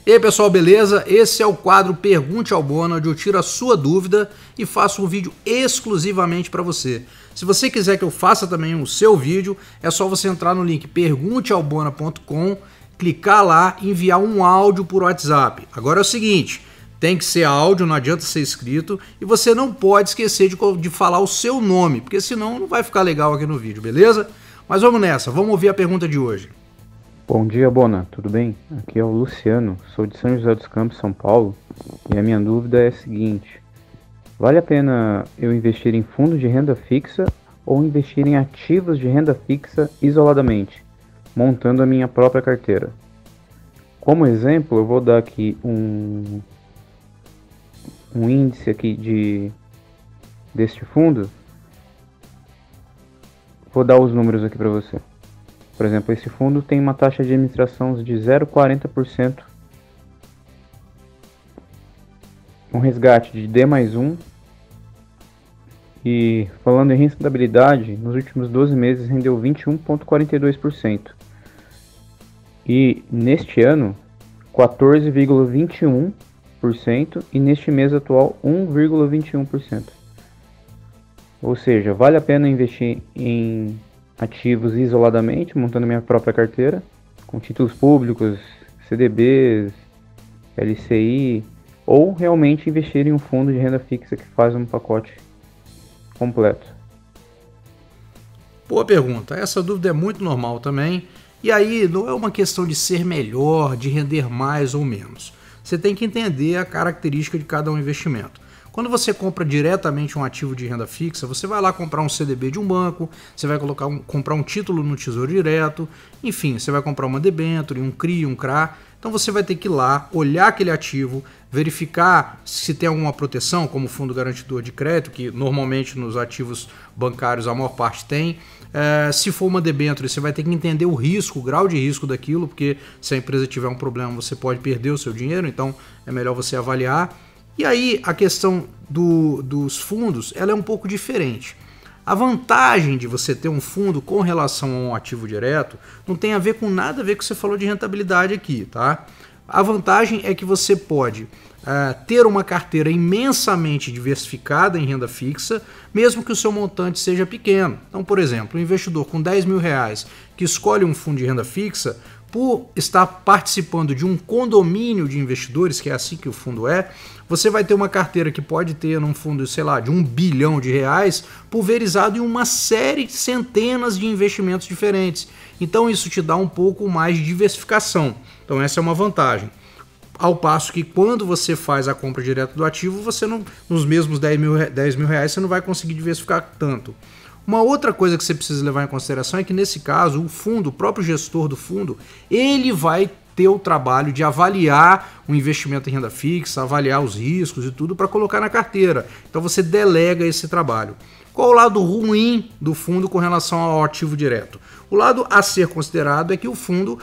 E aí pessoal, beleza? Esse é o quadro Pergunte ao Bona, onde eu tiro a sua dúvida e faço um vídeo exclusivamente para você. Se você quiser que eu faça também o seu vídeo, é só você entrar no link perguntealbona.com, clicar lá e enviar um áudio por WhatsApp. Agora é o seguinte, tem que ser áudio, não adianta ser escrito, e você não pode esquecer de falar o seu nome, porque senão não vai ficar legal aqui no vídeo, beleza? Mas vamos nessa, vamos ouvir a pergunta de hoje. Bom dia, Bona, tudo bem? Aqui é o Luciano, sou de São José dos Campos, São Paulo, e a minha dúvida é a seguinte: vale a pena eu investir em fundos de renda fixa ou investir em ativos de renda fixa isoladamente, montando a minha própria carteira? Como exemplo, eu vou dar aqui um índice aqui deste fundo. Vou dar os números aqui para você. Por exemplo, esse fundo tem uma taxa de administração de 0,40%, um resgate de D+1, e falando em rentabilidade, nos últimos 12 meses rendeu 21,42%. E neste ano, 14,21%, e neste mês atual, 1,21%. Ou seja, vale a pena investir em ativos isoladamente, montando minha própria carteira, com títulos públicos, CDBs, LCI, ou realmente investir em um fundo de renda fixa que faz um pacote completo? Boa pergunta, essa dúvida é muito normal também, e aí não é uma questão de ser melhor, de render mais ou menos. Você tem que entender a característica de cada investimento. Quando você compra diretamente um ativo de renda fixa, você vai lá comprar um CDB de um banco, você vai comprar um título no Tesouro Direto, enfim, você vai comprar uma debênture, um CRI, um CRA. Então você vai ter que ir lá, olhar aquele ativo, verificar se tem alguma proteção, como fundo garantidor de crédito, que normalmente nos ativos bancários a maior parte tem. Se for uma debênture, você vai ter que entender o risco, o grau de risco daquilo, porque se a empresa tiver um problema, você pode perder o seu dinheiro, então é melhor você avaliar. E aí a questão dos fundos, ela é um pouco diferente. A vantagem de você ter um fundo com relação a um ativo direto não tem a ver com nada a ver com o que você falou de rentabilidade aqui, tá? A vantagem é que você pode ter uma carteira imensamente diversificada em renda fixa, mesmo que o seu montante seja pequeno. Então, por exemplo, um investidor com 10 mil reais que escolhe um fundo de renda fixa, por estar participando de um condomínio de investidores, que é assim que o fundo é, você vai ter uma carteira que pode ter num fundo, sei lá, de R$1 bilhão, pulverizado em uma série, centenas de investimentos diferentes. Então isso te dá um pouco mais de diversificação. Então essa é uma vantagem. Ao passo que quando você faz a compra direta do ativo, você não, nos mesmos 10 mil reais, você não vai conseguir diversificar tanto. Uma outra coisa que você precisa levar em consideração é que nesse caso o fundo, o próprio gestor do fundo, ele vai ter o trabalho de avaliar o investimento em renda fixa, avaliar os riscos e tudo para colocar na carteira. Então você delega esse trabalho. Qual o lado ruim do fundo com relação ao ativo direto? O lado a ser considerado é que o fundo,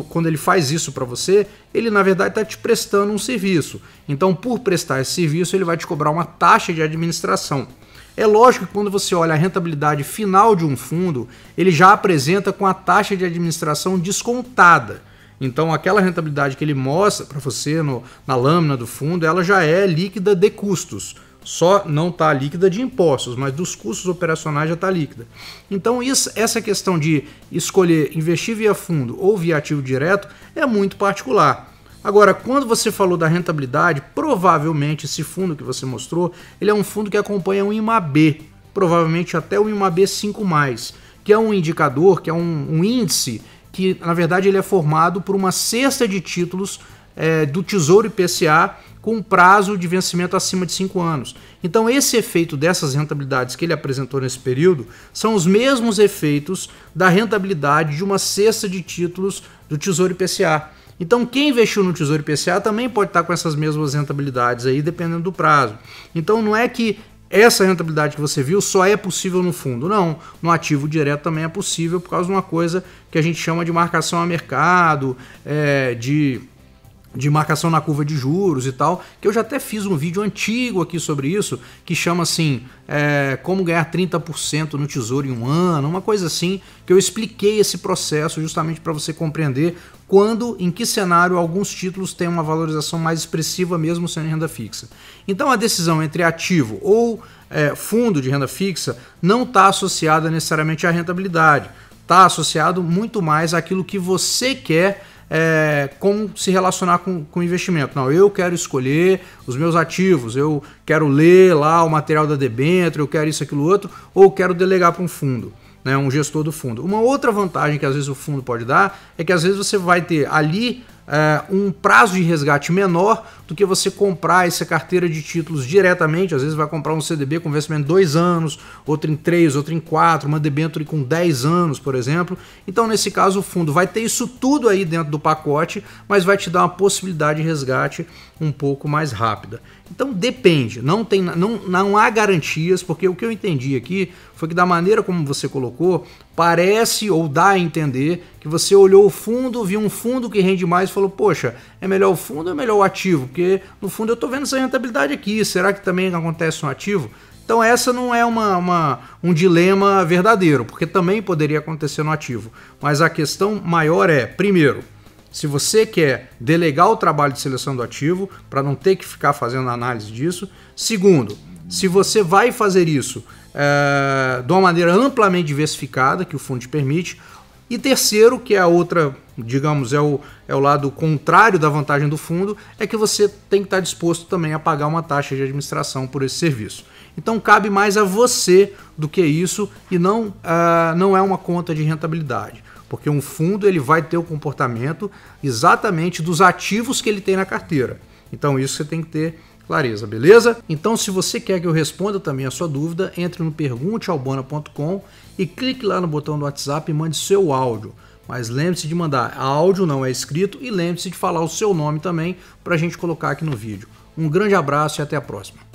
quando ele faz isso para você, ele na verdade está te prestando um serviço. Então, por prestar esse serviço, ele vai te cobrar uma taxa de administração. É lógico que quando você olha a rentabilidade final de um fundo, ele já apresenta com a taxa de administração descontada. Então aquela rentabilidade que ele mostra para você na lâmina do fundo, ela já é líquida de custos. Só não está líquida de impostos, mas dos custos operacionais já está líquida. Então essa questão de escolher investir via fundo ou via ativo direto é muito particular. Agora, quando você falou da rentabilidade, provavelmente esse fundo que você mostrou, ele é um fundo que acompanha um IMAB, provavelmente até o IMAB 5+, que é um indicador, que é um índice, que na verdade ele é formado por uma cesta de títulos do Tesouro IPCA com prazo de vencimento acima de 5 anos. Então esse efeito dessas rentabilidades que ele apresentou nesse período são os mesmos efeitos da rentabilidade de uma cesta de títulos do Tesouro IPCA. Então quem investiu no Tesouro IPCA também pode estar com essas mesmas rentabilidades aí, dependendo do prazo. Então não é que essa rentabilidade que você viu só é possível no fundo, não. No ativo direto também é possível por causa de uma coisa que a gente chama de marcação a mercado, de de marcação na curva de juros e tal, que eu já até fiz um vídeo antigo aqui sobre isso, que chama assim, como ganhar 30% no Tesouro em um ano, uma coisa assim, que eu expliquei esse processo justamente para você compreender quando, em que cenário alguns títulos têm uma valorização mais expressiva mesmo sendo em renda fixa. Então a decisão entre ativo ou fundo de renda fixa não está associada necessariamente à rentabilidade, está associado muito mais àquilo que você quer, como se relacionar com o investimento. Não, eu quero escolher os meus ativos, eu quero ler lá o material da debênture, eu quero isso, aquilo, outro, ou quero delegar para um fundo, né, um gestor do fundo. Uma outra vantagem que às vezes o fundo pode dar é que às vezes você vai ter ali um prazo de resgate menor do que você comprar essa carteira de títulos diretamente. Às vezes vai comprar um CDB com vencimento em 2 anos, outro em 3, outro em 4, uma debênture com 10 anos, por exemplo. Então, nesse caso, o fundo vai ter isso tudo aí dentro do pacote, mas vai te dar uma possibilidade de resgate um pouco mais rápida. Então, depende, não há garantias, porque o que eu entendi aqui foi que da maneira como você colocou, parece ou dá a entender que você olhou o fundo, viu um fundo que rende mais e falou, poxa, é melhor o fundo ou é melhor o ativo? Porque no fundo eu estou vendo essa rentabilidade aqui, será que também acontece no ativo? Então essa não é um dilema verdadeiro, porque também poderia acontecer no ativo. Mas a questão maior é, primeiro, se você quer delegar o trabalho de seleção do ativo, para não ter que ficar fazendo análise disso. Segundo, se você vai fazer isso de uma maneira amplamente diversificada, que o fundo te permite. E terceiro, que é a outra, digamos, é o lado contrário da vantagem do fundo, é que você tem que estar disposto também a pagar uma taxa de administração por esse serviço. Então cabe mais a você do que isso, e não é uma conta de rentabilidade. Porque um fundo ele vai ter o comportamento exatamente dos ativos que ele tem na carteira. Então isso você tem que ter clareza, beleza? Então se você quer que eu responda também a sua dúvida, entre no perguntealbona.com e clique lá no botão do WhatsApp e mande seu áudio. Mas lembre-se de mandar áudio, não é escrito, e lembre-se de falar o seu nome também para a gente colocar aqui no vídeo. Um grande abraço e até a próxima.